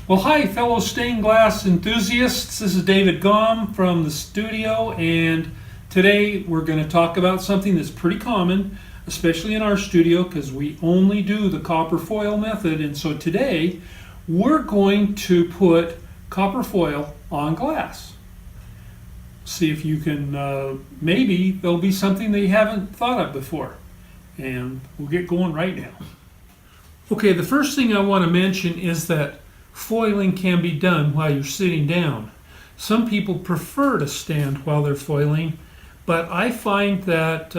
Well, hi, fellow stained glass enthusiasts. This is David Gomm from the studio, and today we're going to talk about something that's pretty common, especially in our studio, because we only do the copper foil method. And so today we're going to put copper foil on glass. See if you can, maybe there'll be something that you haven't thought of before. And we'll get going right now. Okay, the first thing I want to mention is that foiling can be done while you're sitting down. Some people prefer to stand while they're foiling, but I find that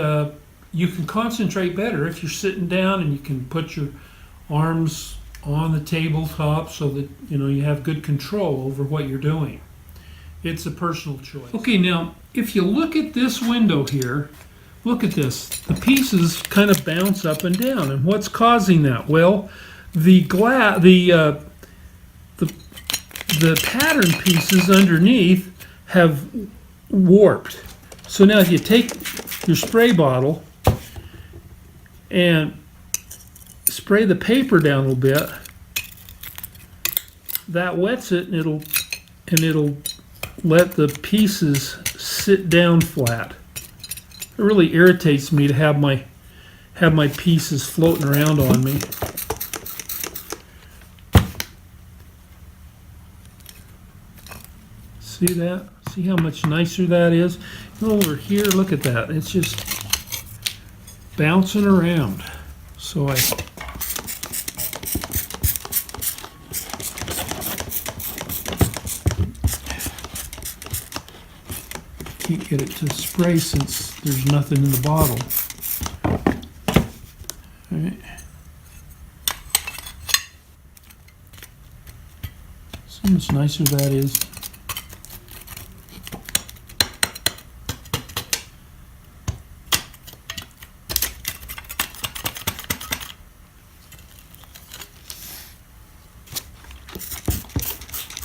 you can concentrate better if you're sitting down, and you can put your arms on the tabletop so that you have good control over what you're doing. It's a personal choice. Okay, now if you look at this window here, look at this. The pieces kind of bounce up and down, and what's causing that? Well, the pattern pieces underneath have warped. So now if you take your spray bottle and spray the paper down a little bit, that wets it, and it'll let the pieces sit down flat. It really irritates me to have my pieces floating around on me. See that? See how much nicer that is? And over here, look at that. It's just bouncing around. So I can't get it to spray since there's nothing in the bottle. All right. See how much nicer that is?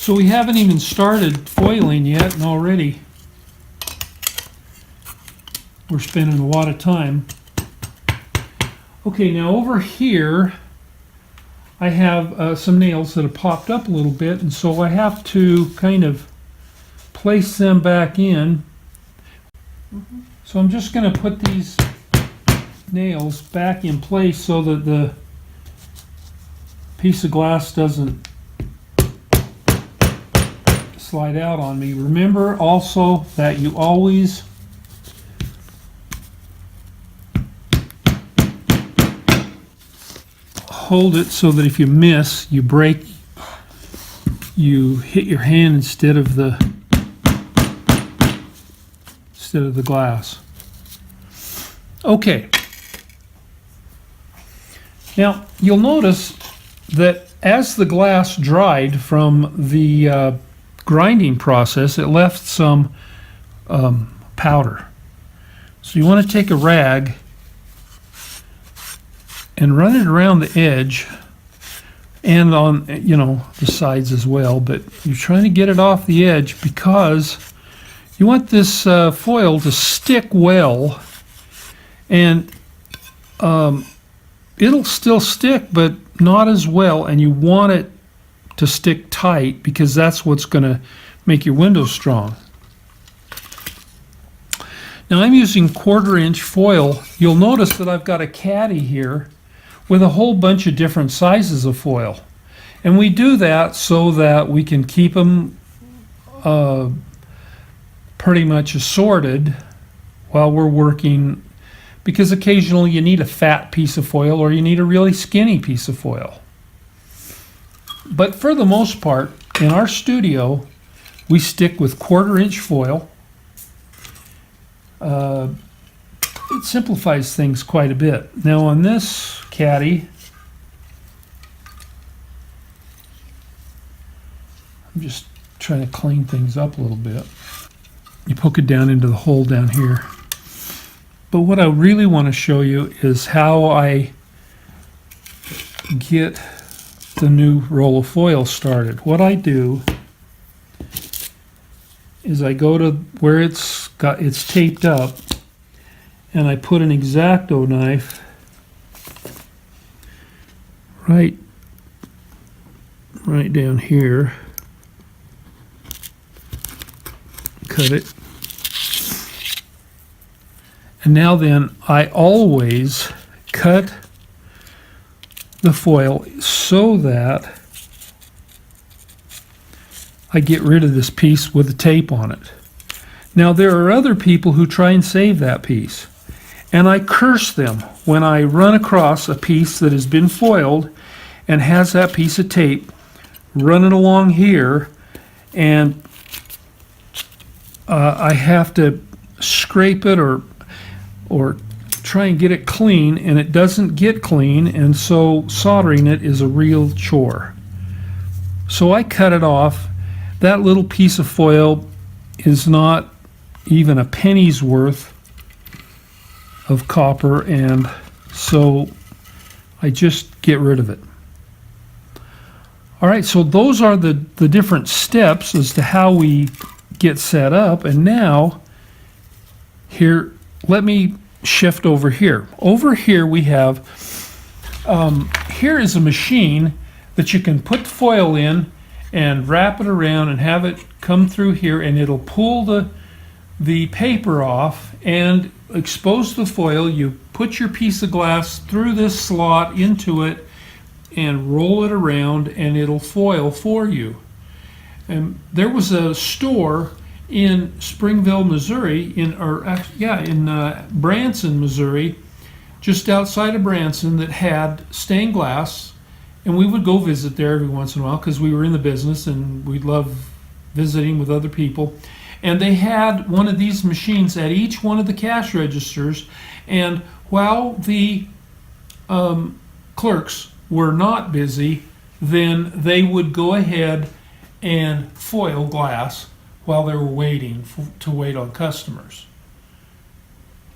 So we haven't even started foiling yet, and already we're spending a lot of time. Okay, now over here I have some nails that have popped up a little bit, and so I have to kind of place them back in. So I'm just going to put these nails back in place so that the piece of glass doesn't slide out on me. Remember also that you always hold it so that if you miss, you break, you hit your hand instead of the glass. Okay. Now you'll notice that as the glass dried from the grinding process, it left some powder. So you want to take a rag and run it around the edge and on the sides as well, but you're trying to get it off the edge because you want this foil to stick well, and it'll still stick but not as well, and you want it to stick tight because that's what's going to make your window strong. Now I'm using 1/4 inch foil. You'll notice that I've got a caddy here with a whole bunch of different sizes of foil, and we do that so that we can keep them pretty much assorted while we're working, because occasionally you need a fat piece of foil or you need a really skinny piece of foil. But for the most part, in our studio, we stick with 1/4 inch foil. It simplifies things quite a bit. Now on this caddy, I'm just trying to clean things up a little bit. You poke it down into the hole down here. But what I really want to show you is how I get the new roll of foil started. What I do is I go to where it's taped up, and I put an X-Acto knife right right down here. Cut it. And now then, I always cut the foil so that I get rid of this piece with the tape on it. Now there are other people who try and save that piece, and I curse them when I run across a piece that has been foiled and has that piece of tape running along here, and I have to scrape it or try and get it clean, and it doesn't get clean, and so soldering it is a real chore. So I cut it off. That little piece of foil is not even a penny's worth of copper, and so I just get rid of it. All right, so those are the different steps as to how we get set up. And now here, let me shift over here. Over here we have, here is a machine that you can put foil in and wrap it around and have it come through here, and it'll pull the paper off and expose the foil. You put your piece of glass through this slot into it and roll it around, and it'll foil for you. And there was a store in Springville, Missouri, in Branson, Missouri, just outside of Branson, that had stained glass, and we would go visit there every once in a while because we were in the business and we love visiting with other people. And they had one of these machines at each one of the cash registers, and while the clerks were not busy, then they would go ahead and foil glass while they were waiting to wait on customers.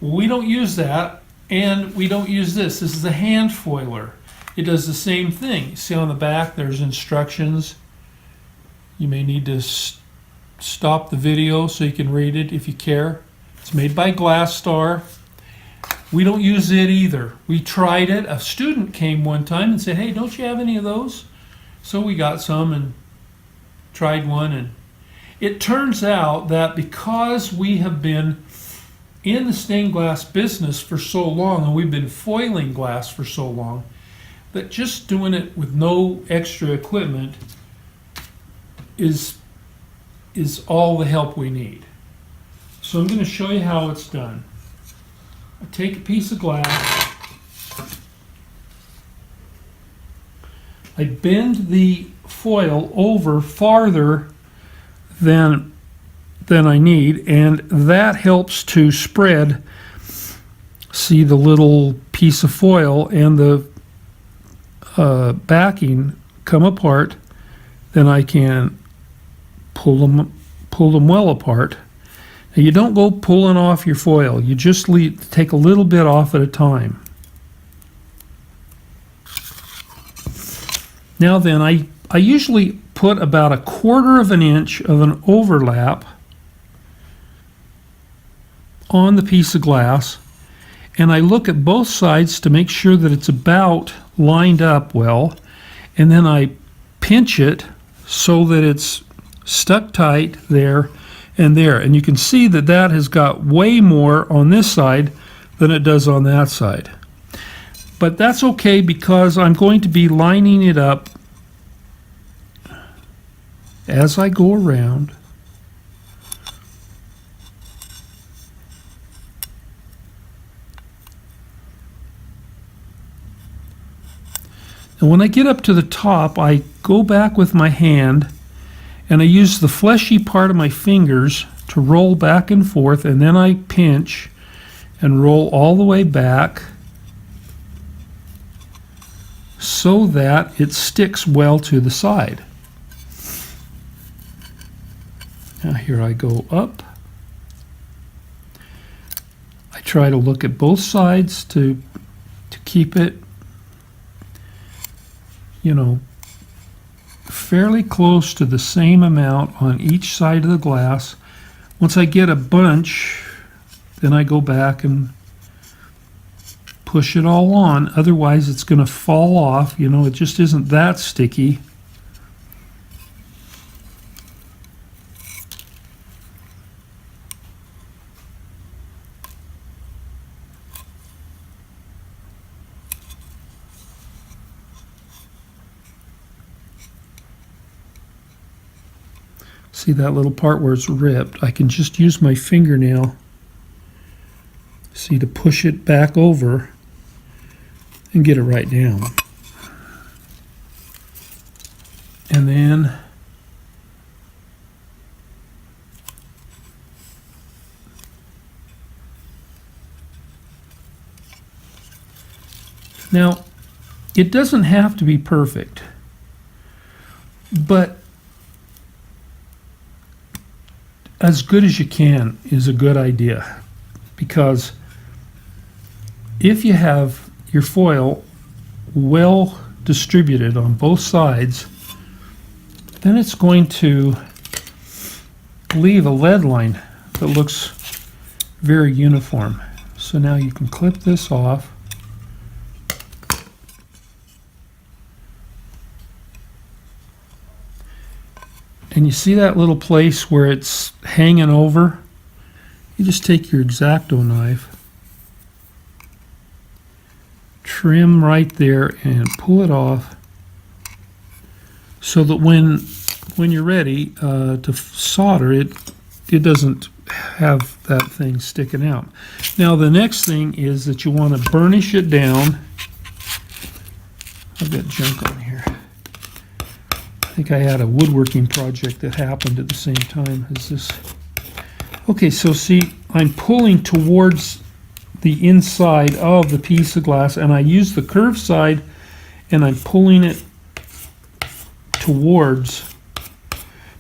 Well, we don't use that, and we don't use this. This is a hand foiler. It does the same thing. You see on the back there's instructions. You may need to stop the video so you can read it if you care. It's made by Glass Star. We don't use it either. We tried it. A student came one time and said, "Hey, don't you have any of those?" So we got some and tried one, and it turns out that because we have been in the stained glass business for so long, and we've been foiling glass for so long, that just doing it with no extra equipment is all the help we need. So I'm going to show you how it's done. I take a piece of glass, I bend the foil over farther than I need, and that helps to spread, see, the little piece of foil and the backing come apart. Then I can pull them well apart. Now, you don't go pulling off your foil. You just take a little bit off at a time. Now then, I usually put about 1/4 of an inch of an overlap on the piece of glass, and I look at both sides to make sure that it's about lined up well, and then I pinch it so that it's stuck tight there and there. And you can see that that has got way more on this side than it does on that side. But that's okay, because I'm going to be lining it up as I go around. And when I get up to the top, I go back with my hand and I use the fleshy part of my fingers to roll back and forth, and then I pinch and roll all the way back so that it sticks well to the side. Now here I go up. I try to look at both sides to keep it, you know, fairly close to the same amount on each side of the glass. Once I get a bunch, then I go back and push it all on. Otherwise it's going to fall off. You know, it just isn't that sticky. See that little part where it's ripped? I can just use my fingernail, see, to push it back over and get it right down. And then now, it doesn't have to be perfect, but as good as you can is a good idea, because if you have your foil well distributed on both sides, then it's going to leave a lead line that looks very uniform. So now you can clip this off. And you see that little place where it's hanging over? You just take your X-Acto knife, trim right there, and pull it off so that when you're ready to solder it, it doesn't have that thing sticking out. Now the next thing is that you want to burnish it down. I've got junk on here. I think I had a woodworking project that happened at the same time as this. Okay, so see, I'm pulling towards the inside of the piece of glass, and I use the curved side, and I'm pulling it towards.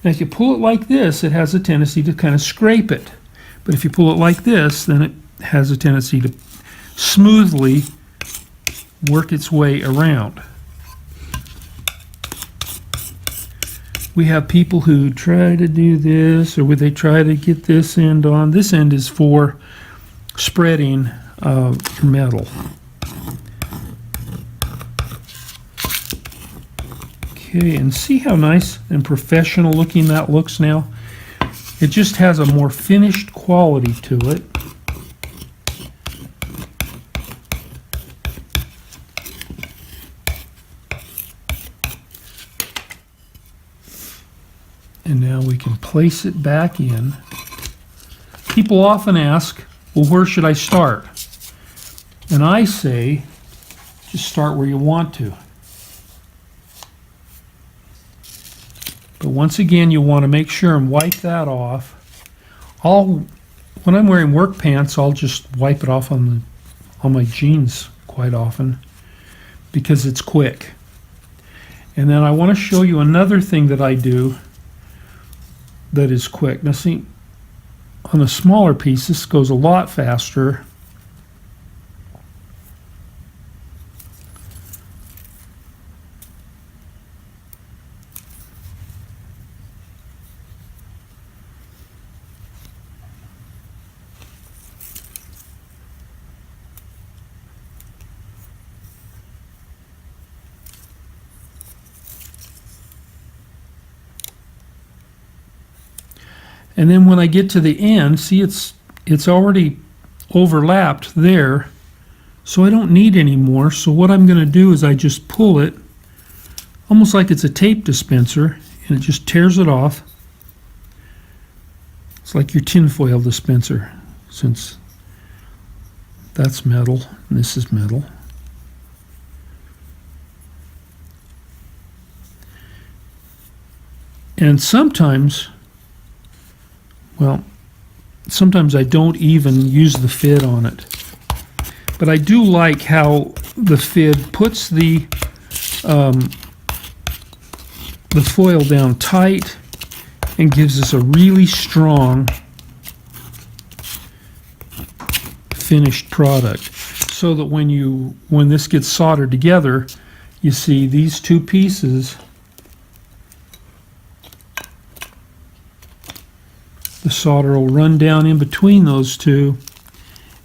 Now, if you pull it like this, it has a tendency to kind of scrape it. But if you pull it like this, then it has a tendency to smoothly work its way around. We have people who try to do this, or would they try to get this end on. This end is for spreading your metal. Okay, and see how nice and professional looking that looks now? It just has a more finished quality to it. And now we can place it back in. People often ask, well, where should I start? And I say, just start where you want to. But once again, you want to make sure and wipe that off. When I'm wearing work pants, I'll just wipe it off on my jeans quite often because it's quick. And then I want to show you another thing that I do that is quick. Now see, on a smaller piece, this goes a lot faster. And then when I get to the end, see, it's already overlapped there, so I don't need any more. So what I'm going to do is I just pull it, almost like it's a tape dispenser, and it just tears it off. It's like your tinfoil dispenser, since that's metal and this is metal. And sometimes, well, sometimes I don't even use the fid on it. But I do like how the fid puts the foil down tight and gives us a really strong finished product. So that when this gets soldered together, you see these two pieces, the solder will run down in between those two,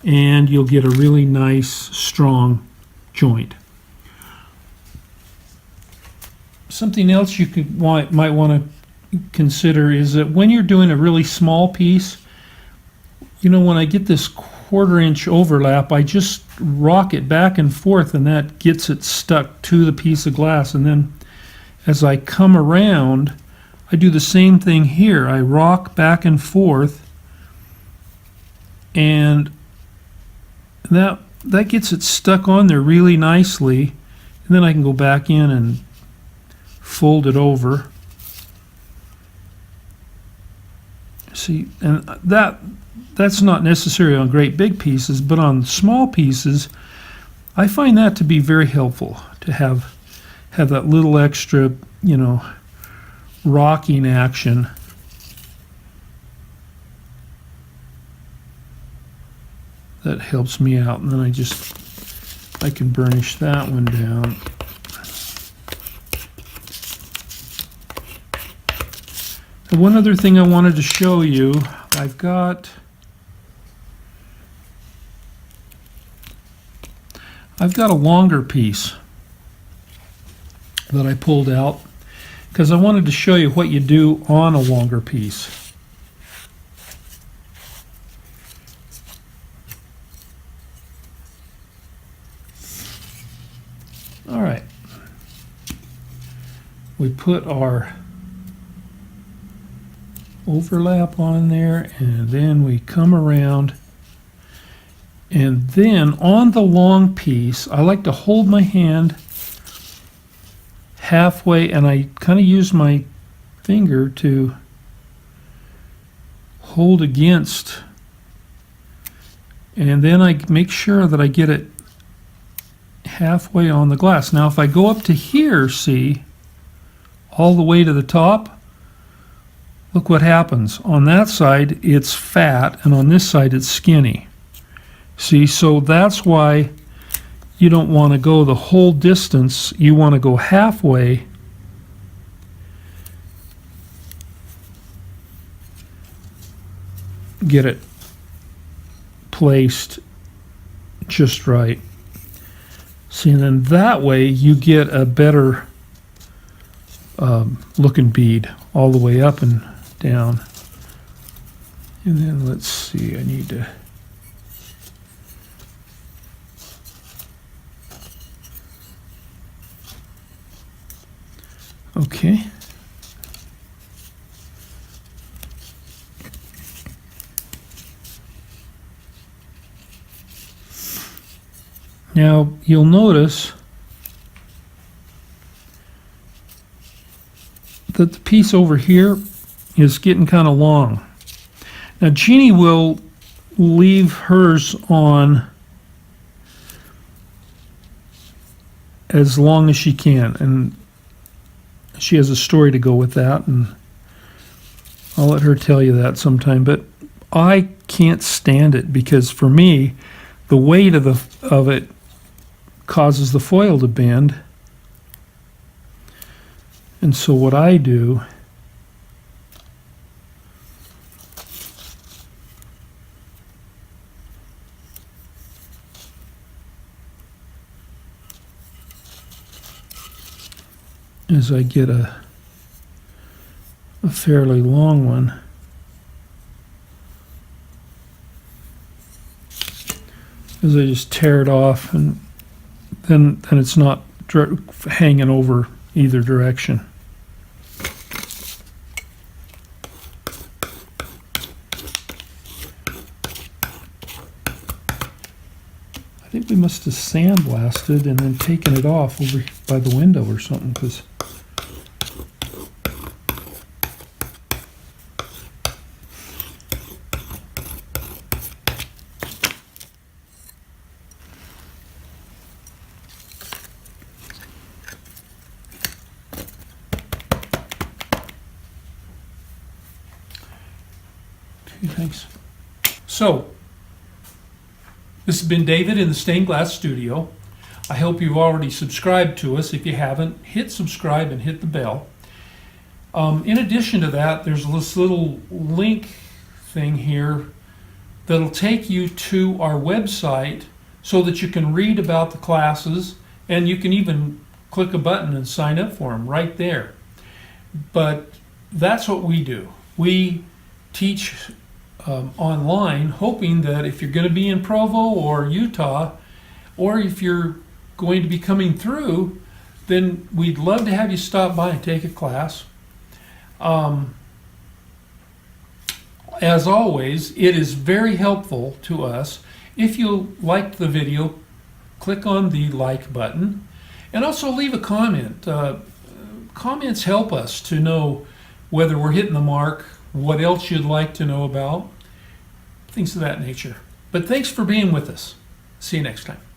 and you'll get a really nice, strong joint. Something else you might want to consider is that when you're doing a really small piece, you know, when I get this 1/4 inch overlap, I just rock it back and forth, and that gets it stuck to the piece of glass. And then as I come around, I do the same thing here. I rock back and forth, and that gets it stuck on there really nicely, and then I can go back in and fold it over. See, and that's not necessarily on great big pieces, but on small pieces, I find that to be very helpful to have that little extra, rocking action. That helps me out, and then I can burnish that one down. And one other thing I wanted to show you, I've got a longer piece that I pulled out because I wanted to show you what you do on a longer piece. All right. We put our overlap on there, and then we come around, and then on the long piece I like to hold my hand halfway, and I kind of use my finger to hold against, and then I make sure that I get it halfway on the glass. Now if I go up to here, see, all the way to the top, look what happens. On that side it's fat, and on this side it's skinny. See, so that's why you don't want to go the whole distance. You want to go halfway. Get it placed just right. See, and then that way you get a better looking bead all the way up and down. And then let's see, I need to okay. Now you'll notice that the piece over here is getting kind of long. Now Jeannie will leave hers on as long as she can, and she has a story to go with that, and I'll let her tell you that sometime. But I can't stand it because for me, the weight of it causes the foil to bend. And so what I do is I get a fairly long one. As I just tear it off, and then it's not hanging over either direction. I think we must have sandblasted and then taken it off over by the window or something, because thanks. So, this has been David in the Stained Glass Studio. I hope you've already subscribed to us. If you haven't, hit subscribe and hit the bell. In addition to that, there's this little link thing here that'll take you to our website so that you can read about the classes, and you can even click a button and sign up for them right there. But that's what we do. We teach online, hoping that if you're going to be in Provo or Utah, or if you're going to be coming through, then we'd love to have you stop by and take a class. As always, it is very helpful to us. If you liked the video, click on the like button and also leave a comment. Comments help us to know whether we're hitting the mark, what else you'd like to know about, things of that nature. But thanks for being with us. See you next time.